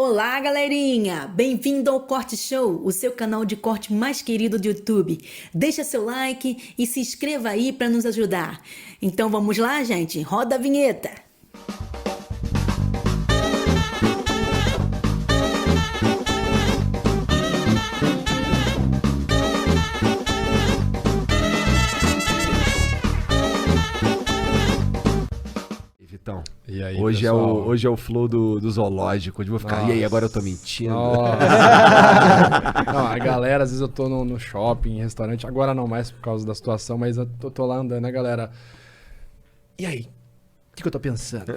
Olá, galerinha! Bem-vindo ao Corte Show, o seu canal de corte mais querido do YouTube. Deixa seu like e se inscreva aí para nos ajudar. Então vamos lá, gente? Roda a vinheta! Vitão, E aí, hoje pessoal? é o flow do zoológico, onde eu vou ficar, e aí, agora eu tô mentindo? Não, a galera, às vezes eu tô no shopping, em restaurante, agora não mais por causa da situação, mas eu tô lá andando, né, galera? E aí? O que eu tô pensando?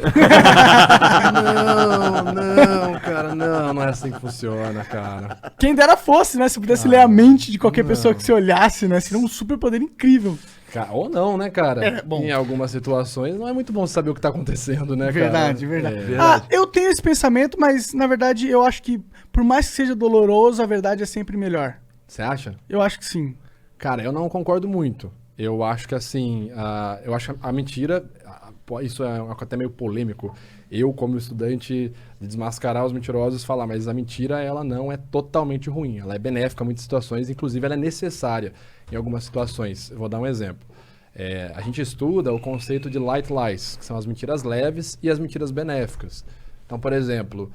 Não, cara, não é assim que funciona, cara. Quem dera fosse, né? Se pudesse ler a mente de qualquer pessoa que se olhasse, né? Seria um superpoder incrível. Ou não, né, cara? É, bom. Em algumas situações não é muito bom saber o que tá acontecendo, né, Verdade, cara? verdade. É. Verdade. Eu tenho esse pensamento, mas na verdade eu acho que, por mais que seja doloroso, a verdade é sempre melhor. Você acha? Eu acho que sim. Cara, eu não concordo muito. Eu acho que assim, eu acho a mentira, isso é até meio polêmico. Eu, como estudante, de desmascarar os mentirosos, falar, mas a mentira, ela não é totalmente ruim. Ela é benéfica em muitas situações, inclusive ela é necessária em algumas situações. Eu vou dar um exemplo. A gente estuda o conceito de light lies, que são as mentiras leves e as mentiras benéficas. Então, por exemplo,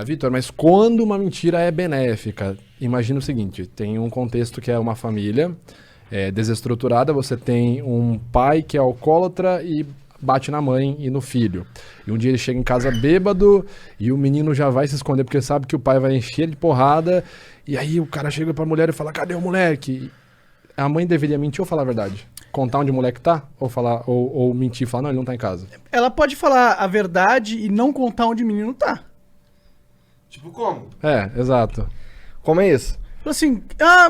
Vitor, mas quando uma mentira é benéfica? Imagina o seguinte, tem um contexto que é uma família desestruturada, você tem um pai que é alcoólatra e bate na mãe e no filho. E um dia ele chega em casa bêbado e o menino já vai se esconder porque sabe que o pai vai encher de porrada. E aí o cara chega pra mulher e fala, cadê o moleque? A mãe deveria mentir ou falar a verdade? Contar onde o moleque tá? Ou mentir e falar, não, ele não tá em casa. Ela pode falar a verdade e não contar onde o menino tá. Tipo, como? Exato. Como é isso? Assim,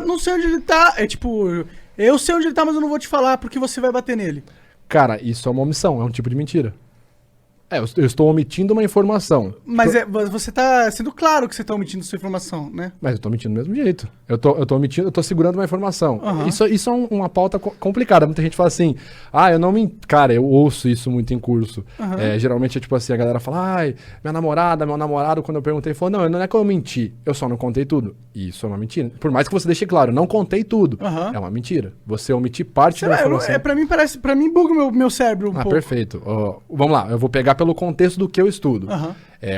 não sei onde ele tá. É tipo, eu sei onde ele tá, mas eu não vou te falar porque você vai bater nele. Cara, isso é uma omissão, é um tipo de mentira. Eu estou omitindo uma informação. Mas você tá sendo claro que você tá omitindo sua informação, né? Mas eu tô mentindo do mesmo jeito. Eu tô omitindo, eu tô segurando uma informação. Aham. Isso é uma pauta complicada. Muita gente fala assim, eu não me... Cara, eu ouço isso muito em curso. Aham. Geralmente é tipo assim, a galera fala, minha namorada, meu namorado, quando eu perguntei, falou, não é que eu menti, eu só não contei tudo. Isso é uma mentira. Por mais que você deixe claro, não contei tudo. Aham. É uma mentira. Você omitir parte Sei da lá, informação. pra mim buga o meu cérebro um pouco. Perfeito. Vamos lá, eu vou pegar pelo contexto do que eu estudo. Aham.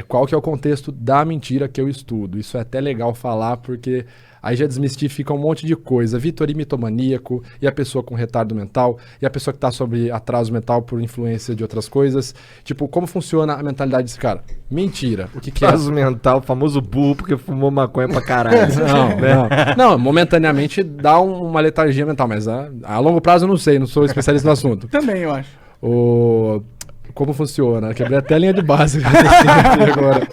Qual que é o contexto da mentira que eu estudo? Isso é até legal falar, porque aí já desmistifica um monte de coisa. Vitor mitomaníaco, e a pessoa com retardo mental, e a pessoa que está sob atraso mental por influência de outras coisas. Tipo, como funciona a mentalidade desse cara? Mentira. O que é? Atraso mental, famoso burro, porque fumou maconha pra caralho. Não, momentaneamente dá uma letargia mental, mas a longo prazo eu não sei, não sou especialista no assunto. Também, eu acho. Como funciona? Quebrei até a linha de base agora.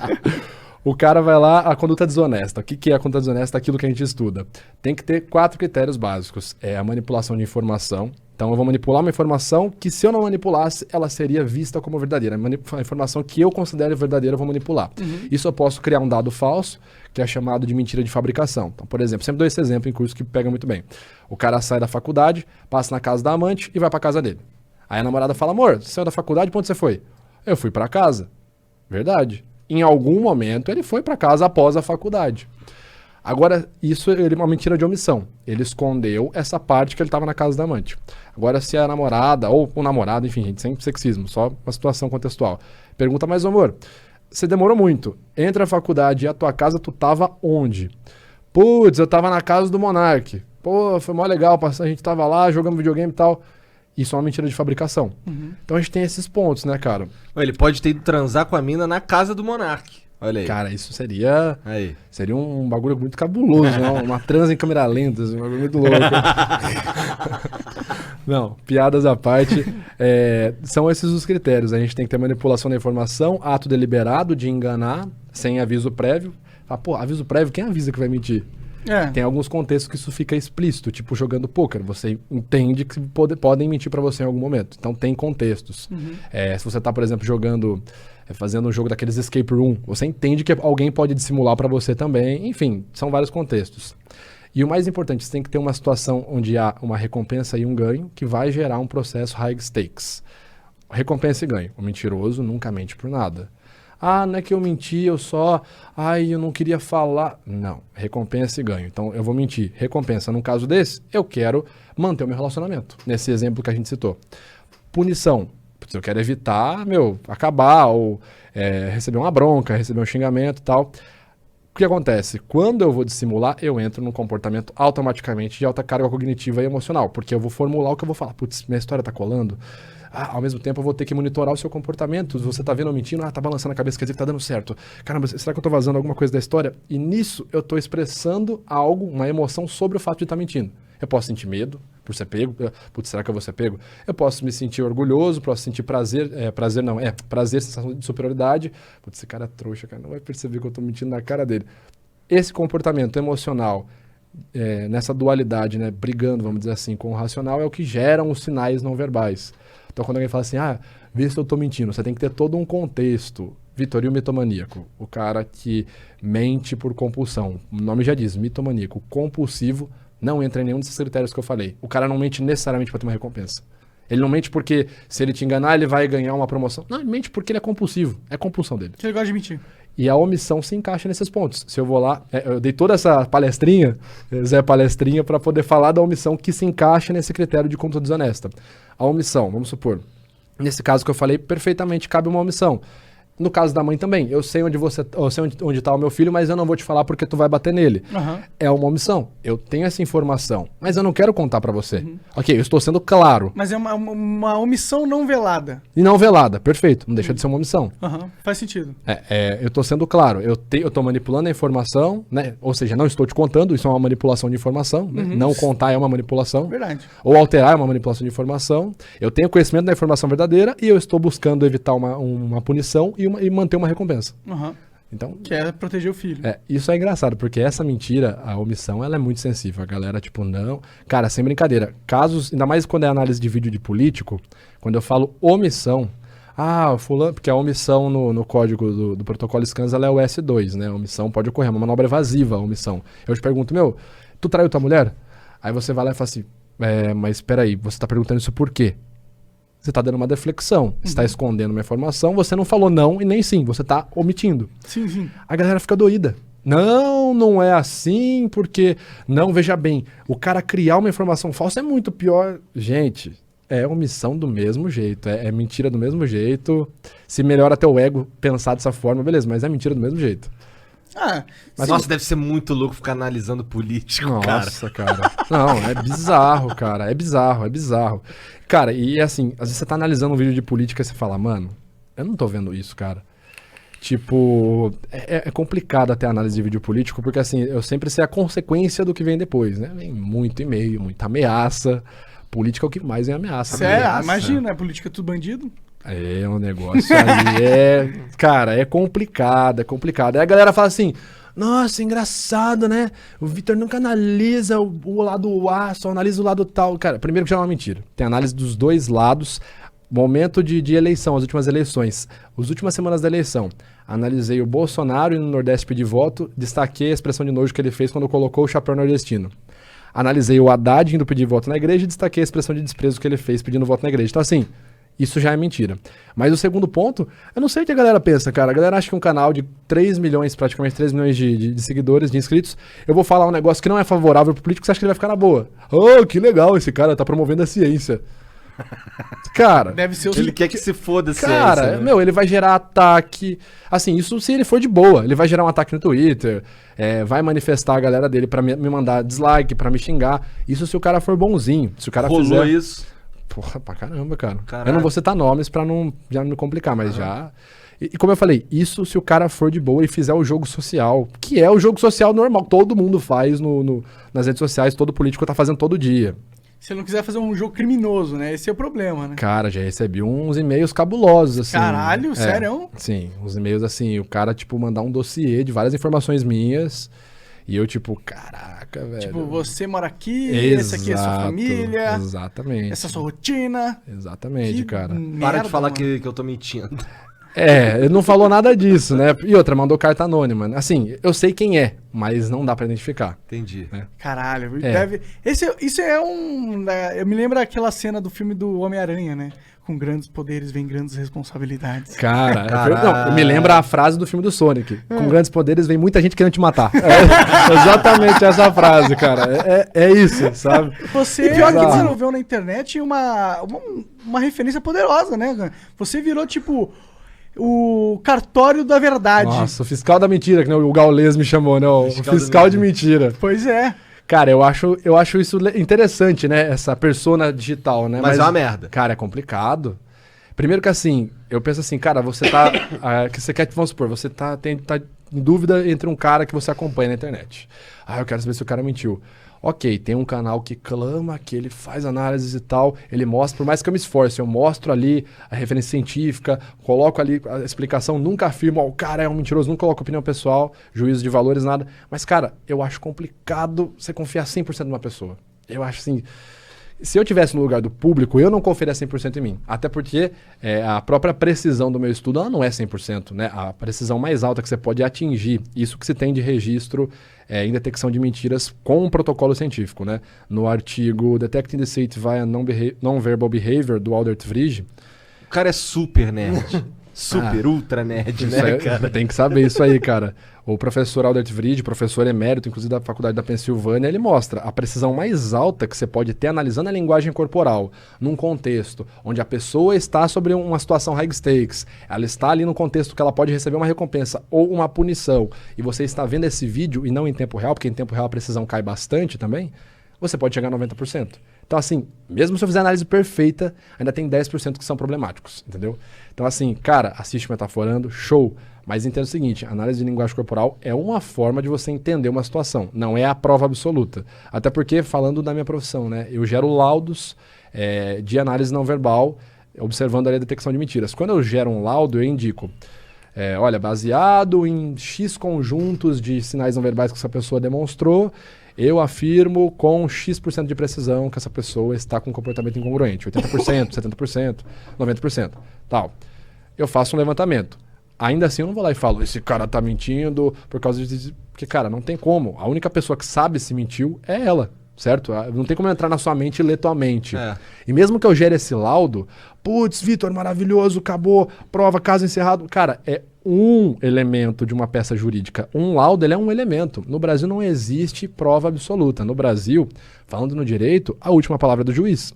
O cara vai lá, a conduta desonesta. O que é a conduta desonesta? Aquilo que a gente estuda. Tem que ter 4 critérios básicos. A manipulação de informação. Então eu vou manipular uma informação que, se eu não manipulasse, ela seria vista como verdadeira. A informação que eu considero verdadeira eu vou manipular. Isso eu posso criar um dado falso, que é chamado de mentira de fabricação. Então, por exemplo, sempre dou esse exemplo em curso que pega muito bem. O cara sai da faculdade, passa na casa da amante e vai pra casa dele. Aí a namorada fala, amor, você saiu da faculdade, pra onde você foi? Eu fui pra casa. Verdade. Em algum momento ele foi pra casa após a faculdade. Agora, isso é uma mentira de omissão. Ele escondeu essa parte que ele estava na casa da amante. Agora, se a namorada, ou o namorado, enfim, gente, sem sexismo, só uma situação contextual. Pergunta, mas amor, você demorou muito. Entre a faculdade e a tua casa, tu tava onde? Putz, eu tava na casa do Monark. Pô, foi mó legal, a gente tava lá, jogando videogame e tal. Isso é uma mentira de fabricação. Então a gente tem esses pontos, né, cara? Ele pode ter ido transar com a mina na casa do Monark. Olha aí. Cara, isso seria Aí. um bagulho muito cabuloso, né? Uma transa em câmera lenta, assim, um bagulho muito louco. Não, piadas à parte, são esses os critérios. A gente tem que ter manipulação da informação, ato deliberado de enganar, sem aviso prévio. Aviso prévio, quem avisa que vai mentir? Tem alguns contextos que isso fica explícito, tipo jogando pôquer. Você entende que podem mentir pra você em algum momento. Então tem contextos. Se você tá, por exemplo, fazendo um jogo daqueles escape room, você entende que alguém pode dissimular pra você também. Enfim, são vários contextos. E o mais importante, você tem que ter uma situação onde há uma recompensa e um ganho que vai gerar um processo high stakes. Recompensa e ganho. O mentiroso nunca mente por nada. Ah, não é que eu menti, eu só... Ai, eu não queria falar. Não, recompensa e ganho. Então, eu vou mentir. Recompensa, num caso desse, eu quero manter o meu relacionamento. Nesse exemplo que a gente citou. Punição. Eu quero evitar, acabar ou receber uma bronca, receber um xingamento e tal. O que acontece? Quando eu vou dissimular, eu entro num comportamento automaticamente de alta carga cognitiva e emocional, porque eu vou formular o que eu vou falar. Putz, minha história tá colando. Ao mesmo tempo eu vou ter que monitorar o seu comportamento. Você tá vendo eu mentindo? Tá balançando a cabeça, quer dizer que tá dando certo. Caramba, será que eu tô vazando alguma coisa da história? E nisso eu tô expressando algo, uma emoção sobre o fato de estar mentindo. Eu posso sentir medo por ser pego. Putz, será que eu vou ser pego? Eu posso me sentir orgulhoso, posso sentir prazer. Prazer, sensação de superioridade. Putz, esse cara é trouxa, cara. Não vai perceber que eu tô mentindo na cara dele. Esse comportamento emocional, nessa dualidade, né, brigando, vamos dizer assim, com o racional, é o que geram os sinais não verbais. Então, quando alguém fala assim, vê se eu tô mentindo, você tem que ter todo um contexto. Vitorino mitomaníaco, o cara que mente por compulsão. O nome já diz, mitomaníaco. Compulsivo não entra em nenhum desses critérios que eu falei. O cara não mente necessariamente para ter uma recompensa. Ele não mente porque, se ele te enganar, ele vai ganhar uma promoção. Não, ele mente porque ele é compulsivo. É compulsão dele. Ele gosta de mentir. E a omissão se encaixa nesses pontos. Se eu vou lá, eu dei toda essa palestrinha, Zé Palestrinha, para poder falar da omissão que se encaixa nesse critério de conduta desonesta. A omissão, vamos supor, nesse caso que eu falei, perfeitamente cabe uma omissão. No caso da mãe também, eu sei onde está o meu filho, mas eu não vou te falar porque tu vai bater nele. Uhum. É uma omissão. Eu tenho essa informação, mas eu não quero contar para você. Uhum. Ok, eu estou sendo claro. Mas é uma omissão não velada. E não velada, perfeito. Não deixa de ser uma omissão. Uhum. Faz sentido. Eu estou sendo claro. Eu estou manipulando a informação, né? Ou seja, não estou te contando, isso é uma manipulação de informação. Né? Uhum. Não contar é uma manipulação. Verdade. Ou alterar é uma manipulação de informação. Eu tenho conhecimento da informação verdadeira e eu estou buscando evitar uma punição e manter uma recompensa. Uhum. Então, que é proteger o filho. Isso é engraçado, porque essa mentira, a omissão, ela é muito sensível. A galera, não... Cara, sem brincadeira. Casos, ainda mais quando é análise de vídeo de político, quando eu falo omissão... fulano... Porque a omissão no código do protocolo SCANS, ela é o S2, né? A omissão pode ocorrer, é uma manobra evasiva, a omissão. Eu te pergunto, tu traiu tua mulher? Aí você vai lá e fala assim, mas peraí, você tá perguntando isso por quê? Você está dando uma deflexão, está escondendo uma informação, você não falou não e nem sim, você está omitindo. Sim, sim. A galera fica doída. Não é assim, porque... Não, veja bem, o cara criar uma informação falsa é muito pior. Gente, é omissão do mesmo jeito, é mentira do mesmo jeito. Se melhora até o ego pensar dessa forma, beleza, mas é mentira do mesmo jeito. Mas nossa, deve ser muito louco ficar analisando político, Nossa, cara. Não, é bizarro, cara. É bizarro. Cara, e assim, às vezes você tá analisando um vídeo de política e você fala, mano, eu não tô vendo isso, cara. É complicado até a análise de vídeo político, porque assim, eu sempre sei a consequência do que vem depois, né? Vem muito e-mail, muita ameaça. Política é o que mais vem ameaça. Sério? Imagina, a política é tudo bandido. É um negócio ali, cara, é complicado. Aí a galera fala assim, nossa, engraçado, né? O Vitor nunca analisa o lado A, só analisa o lado tal. Cara, primeiro que já é uma mentira. Tem análise dos dois lados. Momento de eleição, as últimas eleições. As últimas semanas da eleição. Analisei o Bolsonaro e no Nordeste pedir voto, destaquei a expressão de nojo que ele fez quando colocou o chapéu nordestino. Analisei o Haddad indo pedir voto na igreja e destaquei a expressão de desprezo que ele fez pedindo voto na igreja. Então assim... Isso já é mentira. Mas o segundo ponto, eu não sei o que a galera pensa, cara. A galera acha que um canal de 3 milhões, praticamente 3 milhões de seguidores, de inscritos, eu vou falar um negócio que não é favorável pro político, você acha que ele vai ficar na boa. Que legal, esse cara tá promovendo a ciência. Cara... Deve ser ele quer que se foda a cara, ciência, né? Ele vai gerar ataque... Assim, isso se ele for de boa. Ele vai gerar um ataque no Twitter, vai manifestar a galera dele pra me mandar dislike, pra me xingar. Isso se o cara for bonzinho. Se o cara Rolou fizer... isso. Porra, pra caramba, cara. Caraca. Eu não vou citar nomes pra já não me complicar, mas já... E como eu falei, isso se o cara for de boa e fizer o jogo social, que é o jogo social normal, todo mundo faz nas redes sociais, todo político tá fazendo todo dia. Se ele não quiser fazer um jogo criminoso, né? Esse é o problema, né? Cara, já recebi uns e-mails cabulosos, assim. Caralho, sério? Sim, uns e-mails assim, o cara, mandar um dossiê de várias informações minhas... E eu, caraca, velho. Você mora aqui, essa aqui é a sua família. Exatamente. Essa é a sua rotina. Exatamente, cara. Para de falar que eu tô mentindo. Ele não falou nada disso, né? E outra, mandou carta anônima. Assim, eu sei quem é, mas não dá pra identificar. Entendi. Caralho, É. isso é um... Eu me lembro aquela cena do filme do Homem-Aranha, né? Com grandes poderes vem grandes responsabilidades. Cara, Caralho. me lembra a frase do filme do Sonic. Com grandes poderes vem muita gente querendo te matar. É exatamente essa frase, cara. É isso, sabe? Você, pior que você viu na internet uma referência poderosa, né? Cara? Você virou, tipo, o cartório da verdade. Nossa, o fiscal da mentira, que né, o Gaules me chamou, né? O fiscal de mentira. Pois é. Cara, eu acho isso interessante, né? Essa persona digital, né? Mas é uma merda. Cara, é complicado. Primeiro que assim, eu penso assim, cara, você tá... que você quer, vamos supor, você tá em dúvida entre um cara que você acompanha na internet. Eu quero saber se o cara mentiu. Ok, tem um canal que clama, que ele faz análises e tal, ele mostra, por mais que eu me esforce, eu mostro ali a referência científica, coloco ali a explicação, nunca afirmo, o cara é um mentiroso, nunca coloco opinião pessoal, juízo de valores, nada. Mas, cara, eu acho complicado você confiar 100% numa pessoa. Eu acho assim... Se eu tivesse no lugar do público, eu não confiaria 100% em mim. Até porque a própria precisão do meu estudo ela não é 100%, né? A precisão mais alta que você pode atingir, isso que se tem de registro em detecção de mentiras com um protocolo científico, né? No artigo Detecting Deceit via Non-Verbal Behavior, do Aldert Vrij. O cara é super nerd. Super, ultra nerd, né, cara? Tem que saber isso aí, cara. O professor Aldert Vrij, professor emérito, inclusive da Faculdade da Pensilvânia, ele mostra a precisão mais alta que você pode ter analisando a linguagem corporal, num contexto onde a pessoa está sobre uma situação high stakes, ela está ali no contexto que ela pode receber uma recompensa ou uma punição, e você está vendo esse vídeo, e não em tempo real, porque em tempo real a precisão cai bastante também, você pode chegar a 90%. Então, assim, mesmo se eu fizer a análise perfeita, ainda tem 10% que são problemáticos, entendeu? Então, assim, cara, assiste Metaforando, show. Mas entenda o seguinte, análise de linguagem corporal é uma forma de você entender uma situação, não é a prova absoluta. Até porque, falando da minha profissão, né, eu gero laudos de análise não verbal, observando ali a detecção de mentiras. Quando eu gero um laudo, eu indico, olha, baseado em X conjuntos de sinais não verbais que essa pessoa demonstrou, eu afirmo com X% de precisão que essa pessoa está com um comportamento incongruente. 80%, 70%, 90%, tal. Eu faço um levantamento. Ainda assim eu não vou lá e falo, esse cara tá mentindo por causa de... Porque, cara, não tem como. A única pessoa que sabe se mentiu é ela, certo? Não tem como entrar na sua mente e ler tua mente. E mesmo que eu gere esse laudo, putz, Vitor, maravilhoso, acabou, prova, caso encerrado. Cara, é um elemento de uma peça jurídica. Um laudo, ele é um elemento. No Brasil não existe prova absoluta. No Brasil, falando no direito, a última palavra é do juiz.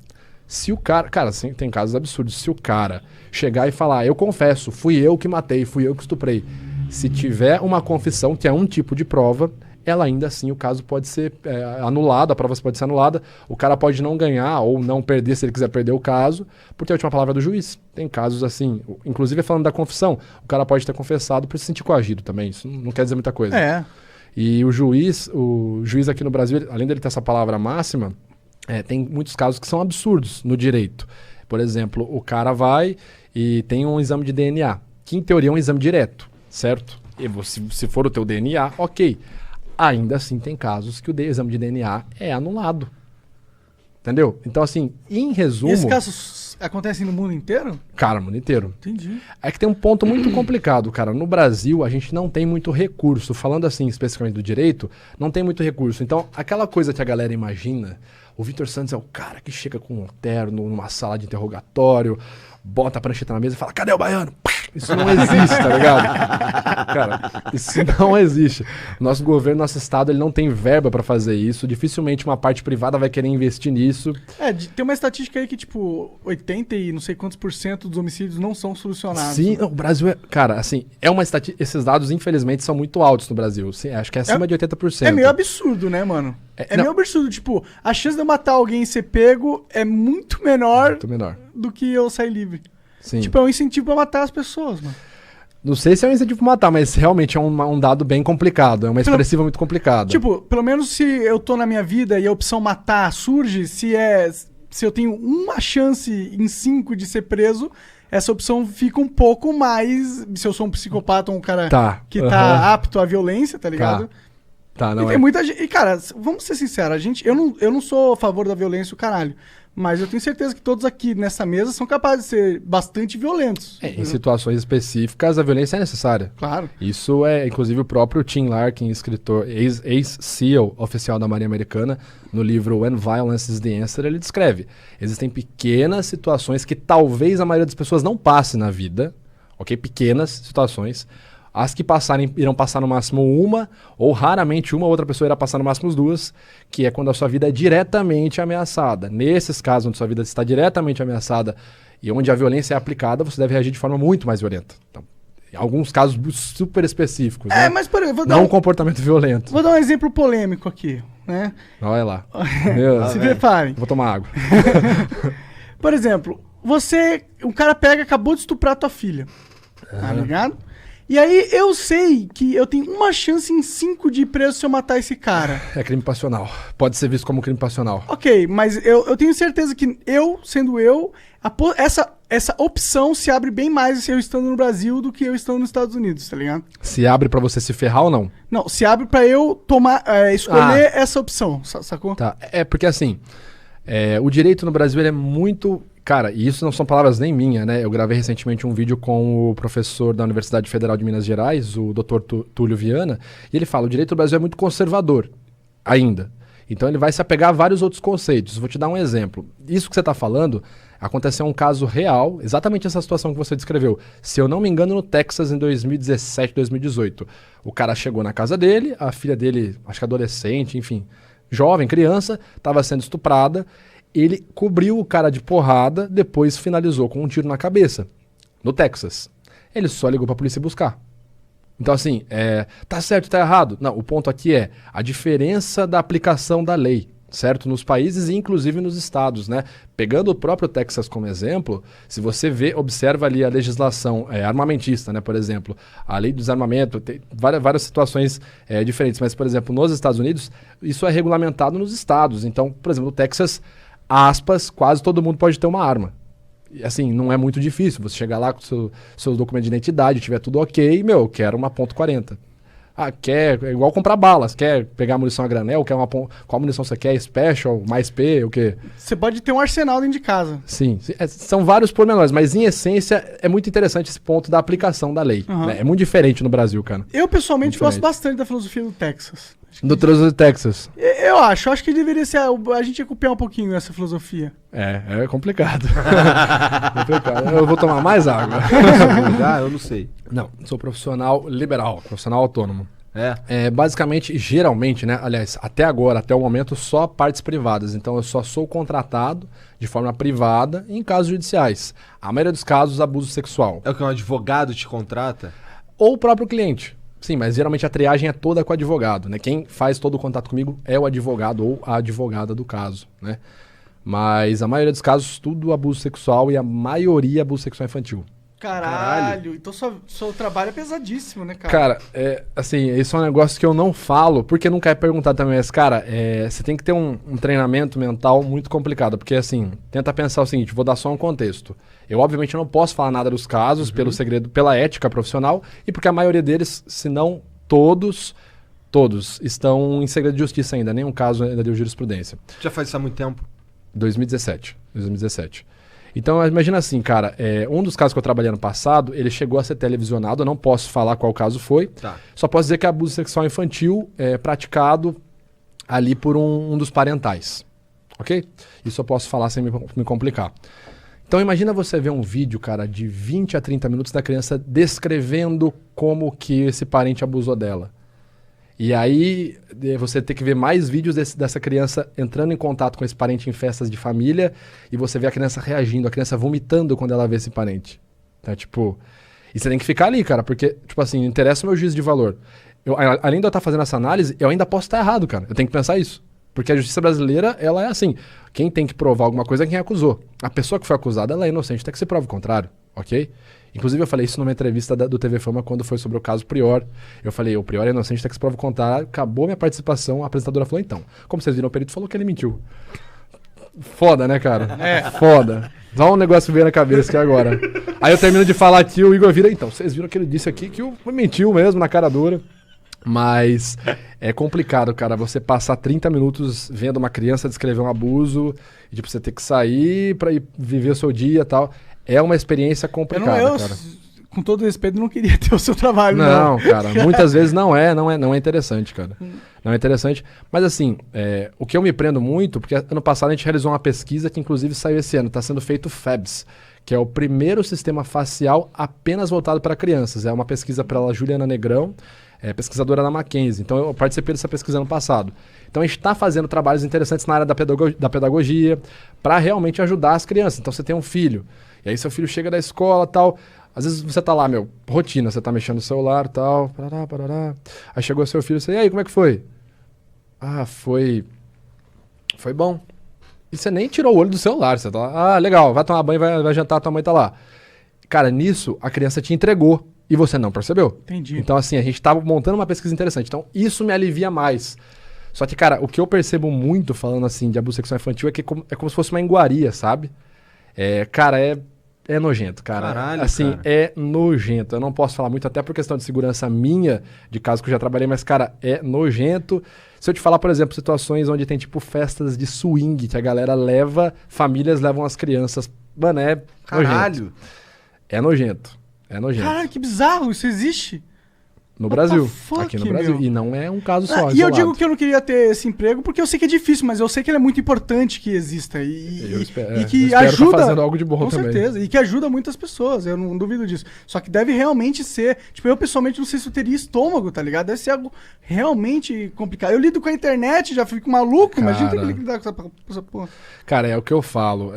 Se o cara... Cara, assim, tem casos absurdos. Se o cara chegar e falar, eu confesso, fui eu que matei, fui eu que estuprei. Se tiver uma confissão, que é um tipo de prova, ela ainda assim, o caso pode ser anulado, a prova pode ser anulada, o cara pode não ganhar ou não perder, se ele quiser perder o caso, porque é a última palavra do juiz. Tem casos assim, inclusive falando da confissão, o cara pode ter confessado por se sentir coagido também, isso não quer dizer muita coisa. E o juiz aqui no Brasil, além dele ter essa palavra máxima, tem muitos casos que são absurdos no direito. Por exemplo, o cara vai e tem um exame de DNA, que em teoria é um exame direto, certo? E se for o teu DNA, ok. Ainda assim tem casos que o exame de DNA é anulado. Entendeu? Então, assim, em resumo... E esses casos acontecem no mundo inteiro? Cara, no mundo inteiro. Entendi. É que tem um ponto muito complicado, cara. No Brasil, a gente não tem muito recurso. Falando assim, especificamente do direito, não tem muito recurso. Então, aquela coisa que a galera imagina... O Vitor Santos é o cara que chega com um terno numa sala de interrogatório, bota a prancheta na mesa e fala, cadê o baiano? Isso não existe, tá ligado? Cara, isso não existe. Nosso governo, nosso estado, ele não tem verba pra fazer isso. Dificilmente uma parte privada vai querer investir nisso. Tem uma estatística aí que, tipo, 80 e não sei quantos % dos homicídios não são solucionados. Sim, o Brasil é... Cara, assim, é uma estatística... Esses dados, infelizmente, são muito altos no Brasil. Sim, acho que é acima de 80%. É meio absurdo, né, mano? É meio absurdo. Tipo, a chance de eu matar alguém e ser pego é muito menor do que eu sair livre. Sim. Tipo, é um incentivo pra matar as pessoas, mano. Não sei se é um incentivo pra matar, mas realmente é um dado bem complicado. É uma expressiva muito complicada. Tipo, pelo menos se eu tô na minha vida e a opção matar surge, se eu tenho uma chance em 5 de ser preso, essa opção fica um pouco mais... Se eu sou um psicopata ou um cara que tá apto à violência, tá ligado? Não e tem muita gente... E, cara, vamos ser sinceros, eu não sou a favor da violência, o caralho. Mas eu tenho certeza que todos aqui nessa mesa são capazes de ser bastante violentos. Em situações específicas, a violência é necessária. Claro. Isso é, inclusive, o próprio Tim Larkin, escritor, ex-SEAL oficial da Marinha Americana, no livro When Violence is the Answer, ele descreve. Existem pequenas situações que talvez a maioria das pessoas não passe na vida, ok? Pequenas situações. As que passarem irão passar no máximo uma, ou raramente uma outra pessoa irá passar no máximo duas, que é quando a sua vida é diretamente ameaçada. Nesses casos onde sua vida está diretamente ameaçada e onde a violência é aplicada, você deve reagir de forma muito mais violenta. Então, em alguns casos super específicos, né? Mas por exemplo, não um comportamento violento. Vou dar um exemplo polêmico aqui, né? Olha lá. Se preparem. Vou tomar água. Por exemplo, um cara acabou de estuprar tua filha, tá ligado? E aí eu sei que eu tenho uma chance em 5 de ir preso se eu matar esse cara. É crime passional. Pode ser visto como crime passional. Ok, mas eu tenho certeza que essa opção se abre bem mais se eu estando no Brasil do que eu estando nos Estados Unidos, tá ligado? Se abre pra você se ferrar ou não? Não, se abre pra eu escolher essa opção, sacou? Tá, porque assim, o direito no Brasil ele é muito... Cara, e isso não são palavras nem minhas, né? Eu gravei recentemente um vídeo com o professor da Universidade Federal de Minas Gerais, o Dr. Túlio Viana, e ele fala, o direito do Brasil é muito conservador, ainda. Então ele vai se apegar a vários outros conceitos. Vou te dar um exemplo. Isso que você está falando, aconteceu um caso real, exatamente essa situação que você descreveu. Se eu não me engano, no Texas, em 2017, 2018. O cara chegou na casa dele, a filha dele, acho que adolescente, enfim, jovem, criança, estava sendo estuprada. Ele cobriu o cara de porrada, depois finalizou com um tiro na cabeça, no Texas. Ele só ligou pra polícia buscar. Então assim, tá certo, tá errado? Não, o ponto aqui é a diferença da aplicação da lei, certo? Nos países e inclusive nos estados, né? Pegando o próprio Texas como exemplo, se você observa ali a legislação armamentista, né? Por exemplo, a lei do desarmamento, tem várias situações diferentes, mas por exemplo, nos Estados Unidos, isso é regulamentado nos estados. Então, por exemplo, no Texas, aspas, quase todo mundo pode ter uma arma. E, assim, não é muito difícil. Você chegar lá com seus documentos de identidade, tiver tudo ok, eu quero uma .40. É igual comprar balas. Quer pegar munição a granel? Qual munição você quer? Special? Mais P? O quê? Você pode ter um arsenal dentro de casa. Sim. São vários pormenores, mas em essência é muito interessante esse ponto da aplicação da lei. Uhum. Né? É muito diferente no Brasil, cara. Eu, pessoalmente, gosto bastante da filosofia do Texas. Do trânsito do Texas. Eu acho que deveria ser. A gente ia copiar um pouquinho essa filosofia. É complicado. Eu vou tomar mais água. Eu não sei. Não, sou profissional liberal, profissional autônomo. É? Basicamente, geralmente, né? Aliás, até agora, até o momento, só partes privadas. Então, eu só sou contratado de forma privada em casos judiciais. A maioria dos casos, abuso sexual. É o que um advogado te contrata? Ou o próprio cliente. Sim, mas geralmente a triagem é toda com o advogado, né? Quem faz todo o contato comigo é o advogado ou a advogada do caso, né? Mas a maioria dos casos, tudo abuso sexual e a maioria abuso sexual infantil. Caralho. Então seu trabalho é pesadíssimo, né, cara? Cara, assim, isso é um negócio que eu não falo, porque nunca é perguntado também, mas, cara, você tem que ter um treinamento mental muito complicado, porque, assim, tenta pensar o seguinte, vou dar só um contexto. Eu, obviamente, não posso falar nada dos casos, pelo segredo, pela ética profissional, e porque a maioria deles, se não todos estão em segredo de justiça ainda, nenhum caso ainda deu jurisprudência. Já faz isso há muito tempo? 2017. Então, imagina assim, cara, um dos casos que eu trabalhei ano passado, ele chegou a ser televisionado, eu não posso falar qual caso foi, só posso dizer que é abuso sexual infantil praticado ali por um dos parentais, ok? Isso eu posso falar sem me complicar. Então, imagina você ver um vídeo, cara, de 20 a 30 minutos da criança descrevendo como que esse parente abusou dela. E aí, você tem que ver mais vídeos dessa criança entrando em contato com esse parente em festas de família e você vê a criança reagindo, a criança vomitando quando ela vê esse parente. Tá, tipo... E você tem que ficar ali, cara, porque, tipo assim, interessa o meu juízo de valor. Além de eu estar fazendo essa análise, eu ainda posso estar errado, cara. Eu tenho que pensar isso. Porque a justiça brasileira, ela é assim. Quem tem que provar alguma coisa é quem acusou. A pessoa que foi acusada, ela é inocente, até que se prove o contrário, ok? Inclusive, eu falei isso numa entrevista do TV Fama quando foi sobre o caso Prior. Eu falei, o Prior é inocente, até que se prove o contrário. Acabou minha participação, a apresentadora falou, então, como vocês viram, o perito falou que ele mentiu. Foda, né, cara? Foda. Só um negócio veio na cabeça aqui agora. Aí eu termino de falar aqui, o Igor vira, então, vocês viram que ele disse aqui que mentiu mesmo, na cara dura. Mas é complicado, cara, você passar 30 minutos vendo uma criança descrever um abuso e, tipo, você ter que sair pra ir viver o seu dia e tal. É uma experiência complicada, cara. Com todo respeito, não queria ter o seu trabalho, Não, cara, muitas vezes não é interessante, cara. Não é interessante. Mas assim, o que eu me prendo muito, porque ano passado a gente realizou uma pesquisa que inclusive saiu esse ano, está sendo feito o FABS, que é o primeiro sistema facial apenas voltado para crianças. É uma pesquisa pela Juliana Negrão, pesquisadora da Mackenzie. Então eu participei dessa pesquisa ano passado. Então a gente está fazendo trabalhos interessantes na área da pedagogia para realmente ajudar as crianças. Então você tem um filho, e aí seu filho chega da escola e tal. Às vezes você tá lá, rotina, você tá mexendo no celular e tal, parará. Aí chegou seu filho e você, e aí, como é que foi? Ah, foi bom. E você nem tirou o olho do celular, você tá lá, legal, vai tomar banho, vai jantar, tua mãe tá lá. Cara, nisso, a criança te entregou e você não percebeu. Entendi. Então, assim, a gente tá montando uma pesquisa interessante. Então, isso me alivia mais. Só que, cara, o que eu percebo muito, falando assim, de abuso sexual infantil, é que é como se fosse uma iguaria, sabe? Cara, é nojento, cara. Caralho, assim, cara. é nojento. Eu não posso falar muito, até por questão de segurança minha, de caso que eu já trabalhei, mas, cara, é nojento. Se eu te falar, por exemplo, situações onde tem, tipo, festas de swing, que a galera famílias levam as crianças. Mano, é Caralho. nojento. É nojento. É nojento. Caralho, que bizarro, isso existe? No What Brasil. the fuck, Aqui no Brasil. meu? E não é um caso só, E eu isolado. digo que eu não queria ter esse emprego porque eu sei que é difícil, mas eu sei que ele é muito importante que exista Eu e espero que tá ajuda. fazendo algo de bom com também. certeza, e que ajuda muitas pessoas, eu não duvido disso. Só que deve realmente ser, tipo, eu pessoalmente não sei se eu teria estômago, tá ligado? Deve ser algo realmente complicado. Eu lido com a internet, já fico maluco, imagina ter que lidar com essa porra. Cara, é o que eu falo.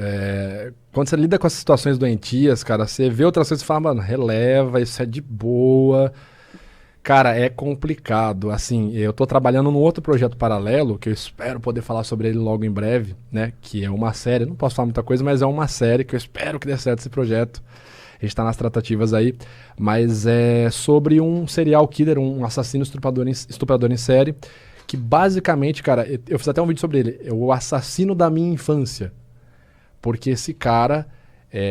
Quando você lida com essas situações doentias, cara, você vê outras coisas e fala, mano, releva, isso é de boa. Cara, é complicado. Assim, eu tô trabalhando num outro projeto paralelo, que eu espero poder falar sobre ele logo em breve, né? Que é uma série, não posso falar muita coisa, mas é uma série que eu espero que dê certo esse projeto. A gente tá nas tratativas aí. Mas é sobre um serial killer, um assassino estuprador em série, que basicamente, cara, eu fiz até um vídeo sobre ele, é o assassino da minha infância. Porque esse cara,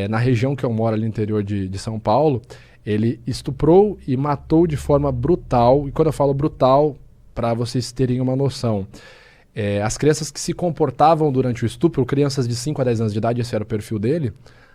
na região que eu moro, ali no interior de São Paulo, ele estuprou e matou de forma brutal. E quando eu falo brutal, para vocês terem uma noção, as crianças que se comportavam durante o estupro, crianças de 5 a 10 anos de idade, esse era o perfil dele,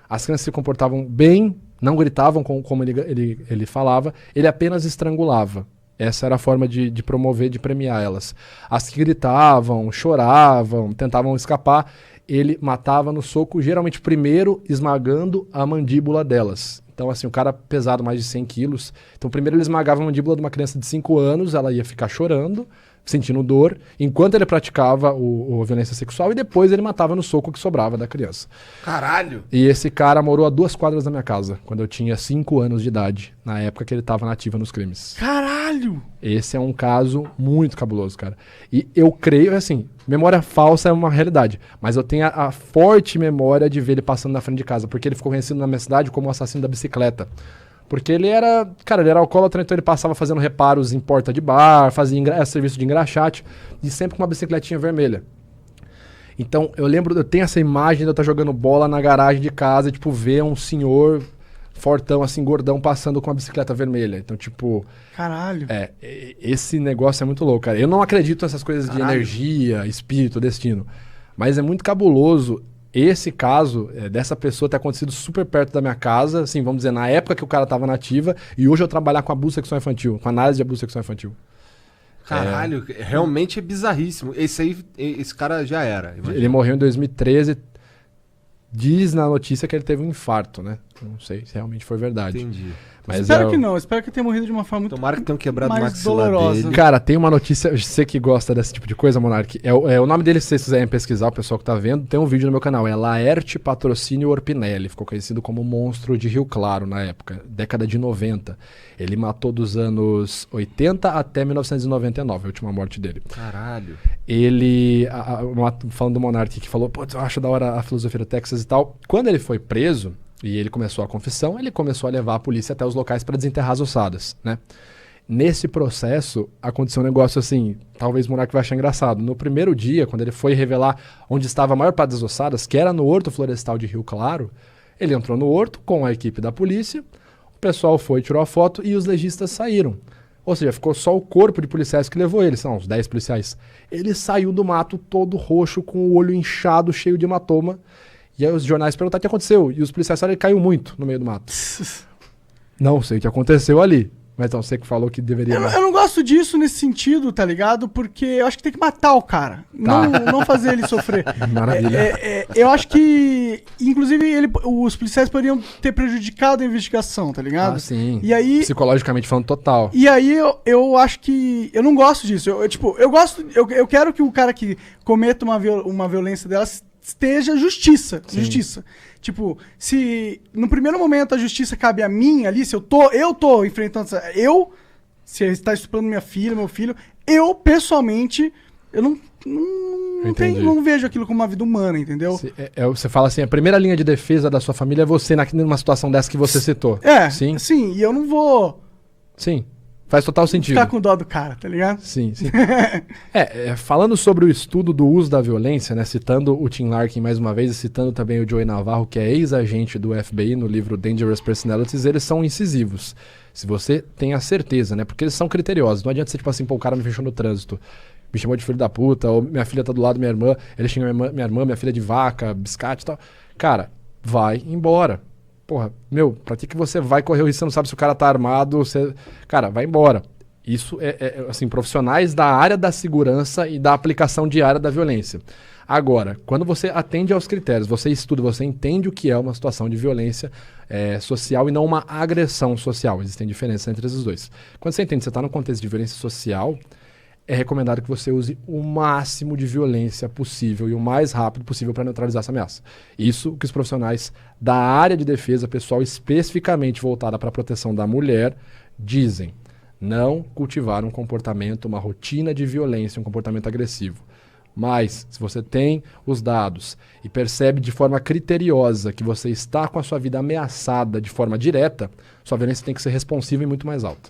as crianças se comportavam bem, não gritavam como ele falava, ele apenas estrangulava. Essa era a forma de promover, de premiar elas. As que gritavam, choravam, tentavam escapar, ele matava no soco, geralmente primeiro esmagando a mandíbula delas. Então, assim, o cara pesado mais de 100 quilos. Então, primeiro ele esmagava a mandíbula de uma criança de 5 anos, ela ia ficar chorando, sentindo dor, enquanto ele praticava a violência sexual, e depois ele matava no soco que sobrava da criança. Caralho. E esse cara morou a 2 quadras da minha casa, quando eu tinha 5 anos de idade, na época que ele estava na ativa nos crimes. Caralho! Esse é um caso muito cabuloso, cara. E eu creio, assim, memória falsa é uma realidade, mas eu tenho a forte memória de ver ele passando na frente de casa, porque ele ficou conhecido na minha cidade como o assassino da bicicleta. Porque ele era alcoólatra, então ele passava fazendo reparos em porta de bar, fazia serviço de engraxate, e sempre com uma bicicletinha vermelha. Então, eu tenho essa imagem de eu estar jogando bola na garagem de casa e, tipo, ver um senhor fortão, assim, gordão, passando com uma bicicleta vermelha. Então, tipo... Caralho. Esse negócio é muito louco, cara. Eu não acredito nessas coisas de Caralho. energia, espírito, destino. Mas é muito cabuloso esse caso dessa pessoa ter acontecido super perto da minha casa, assim, vamos dizer, na época que o cara tava na ativa, e hoje eu trabalhar com abuso sexual infantil, com análise de abuso sexual infantil. Caralho, realmente é bizarríssimo. Esse cara já era. Imagina. Ele morreu em 2013. Diz na notícia que ele teve um infarto, né? Não sei se realmente foi verdade. Entendi. Mas Espero que não, espero que tenha morrido de uma forma muito Tomara que tenham quebrado o mais maxilar dolorosa. dele. Cara, tem uma notícia, você que gosta desse tipo de coisa, Monark, o nome dele, se vocês quiserem pesquisar, o pessoal que tá vendo, tem um vídeo no meu canal, é Laerte Patrocínio Orpinelli, ficou conhecido como monstro de Rio Claro na época, década de 90. Ele matou dos anos 80 até 1999, a última morte dele. Caralho. Ele, falando do Monark que falou, pô, eu acho da hora a filosofia do Texas e tal, quando ele foi preso, e ele começou a confissão, ele começou a levar a polícia até os locais para desenterrar as ossadas, né? Nesse processo, aconteceu um negócio assim, talvez o Monark vai achar engraçado. No primeiro dia, quando ele foi revelar onde estava a maior parte das ossadas, que era no Horto Florestal de Rio Claro, ele entrou no horto com a equipe da polícia, o pessoal foi, tirou a foto e os legistas saíram. Ou seja, ficou só o corpo de policiais que levou ele, são uns 10 policiais. Ele saiu do mato todo roxo, com o olho inchado, cheio de hematoma. E aí os jornais perguntaram o que aconteceu. E os policiais falaram que ele caiu muito no meio do mato. Não sei o que aconteceu ali. Mas então, você que falou que deveria... Eu não gosto disso nesse sentido, tá ligado? Porque eu acho que tem que matar o cara. Não fazer ele sofrer. Maravilha. Eu acho que, inclusive, os policiais poderiam ter prejudicado a investigação, tá ligado? Ah, sim. E aí, psicologicamente falando, total. e aí eu acho que... Eu não gosto disso. Eu quero que o cara que cometa uma violência delas esteja justiça. Justiça. Tipo, se no primeiro momento a justiça cabe a mim ali, se eu tô enfrentando se ele está estuprando minha filha, meu filho, eu pessoalmente, eu não vejo aquilo como uma vida humana, entendeu? Você fala assim, a primeira linha de defesa da sua família é você numa situação dessa que você citou. Sim, e eu não vou... Sim. Faz total sentido. Ficar com dó do cara, tá ligado? Sim. Falando sobre o estudo do uso da violência, né, citando o Tim Larkin mais uma vez e citando também o Joey Navarro, que é ex-agente do FBI no livro Dangerous Personalities, eles são incisivos. Se você tem a certeza, né, porque eles são criteriosos. Não adianta ser tipo assim, pô, o cara me fechou no trânsito, me chamou de filho da puta, ou minha filha tá do lado da minha irmã, ele xinga minha filha de vaca, biscate e tal. Cara, vai embora. Porra, pra que você vai correr o risco? Você não sabe se o cara tá armado, cara, vai embora. Isso assim, profissionais da área da segurança e da aplicação diária da violência. Agora, quando você atende aos critérios, você estuda, você entende o que é uma situação de violência social e não uma agressão social. Existem diferenças entre esses dois. Quando você entende que você está num contexto de violência social, é recomendado que você use o máximo de violência possível e o mais rápido possível para neutralizar essa ameaça. Isso que os profissionais da área de defesa pessoal especificamente voltada para a proteção da mulher dizem. Não cultivar um comportamento, uma rotina de violência, um comportamento agressivo. Mas, se você tem os dados e percebe de forma criteriosa que você está com a sua vida ameaçada de forma direta, sua violência tem que ser responsiva e muito mais alta.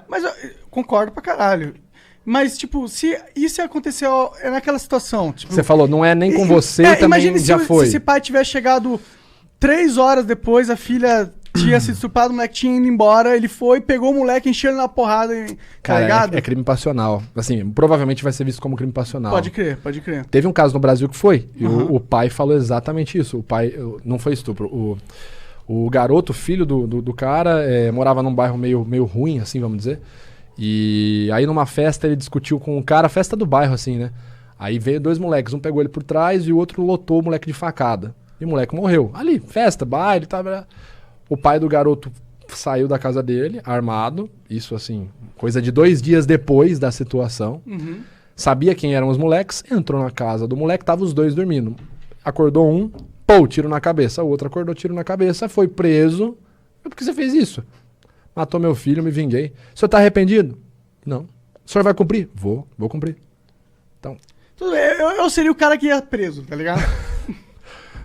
Mas eu concordo pra caralho. Mas, tipo, se isso aconteceu naquela situação... Tipo, você falou, não é nem com você, também já foi. Se esse pai tivesse chegado 3 horas depois, a filha tinha sido estuprada, o moleque tinha ido embora, ele foi, pegou o moleque, encheu ele na porrada, tá ligado? É crime passional. Assim, provavelmente vai ser visto como crime passional. Pode crer. Teve um caso no Brasil que foi, e o pai falou exatamente isso. O pai, não foi estupro, o garoto, filho do cara, morava num bairro meio ruim, assim, vamos dizer. E aí numa festa ele discutiu com o cara, festa do bairro assim, né? Aí veio 2 moleques, um pegou ele por trás e o outro lotou o moleque de facada. E o moleque morreu. Ali, festa, baile, tava... O pai do garoto saiu da casa dele, armado, isso assim, coisa de 2 dias depois da situação. Sabia quem eram os moleques, entrou na casa do moleque, tava os 2 dormindo. Acordou um, tiro na cabeça. O outro acordou, tiro na cabeça, foi preso. Por que você fez isso? Matou meu filho, me vinguei. O senhor tá arrependido? Não. O senhor vai cumprir? Vou cumprir. Então... Tudo bem, eu seria o cara que ia preso, tá ligado?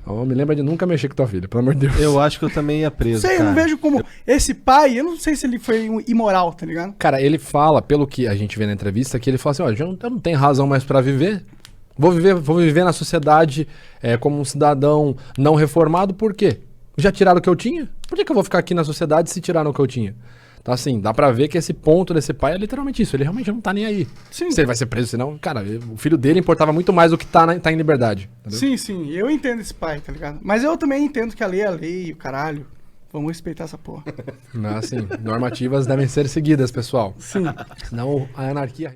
Oh, me lembra de nunca mexer com tua filha, pelo amor de Deus. Eu acho que eu também ia preso, cara. Eu não vejo como... Esse pai, eu não sei se ele foi imoral, tá ligado? Cara, ele fala, pelo que a gente vê na entrevista, que ele fala assim, eu não tenho razão mais pra viver. Vou viver na sociedade como um cidadão não reformado, por quê? Já tiraram o que eu tinha? Por que eu vou ficar aqui na sociedade se tiraram o que eu tinha? Então, assim, dá pra ver que esse ponto desse pai é literalmente isso. Ele realmente não tá nem aí. Sim. Se ele vai ser preso, senão... Cara, o filho dele importava muito mais do que tá em liberdade. Entendeu? Sim. Eu entendo esse pai, tá ligado? Mas eu também entendo que a lei é a lei, o caralho. Vamos respeitar essa porra. Assim, normativas devem ser seguidas, pessoal. Sim. Senão a anarquia...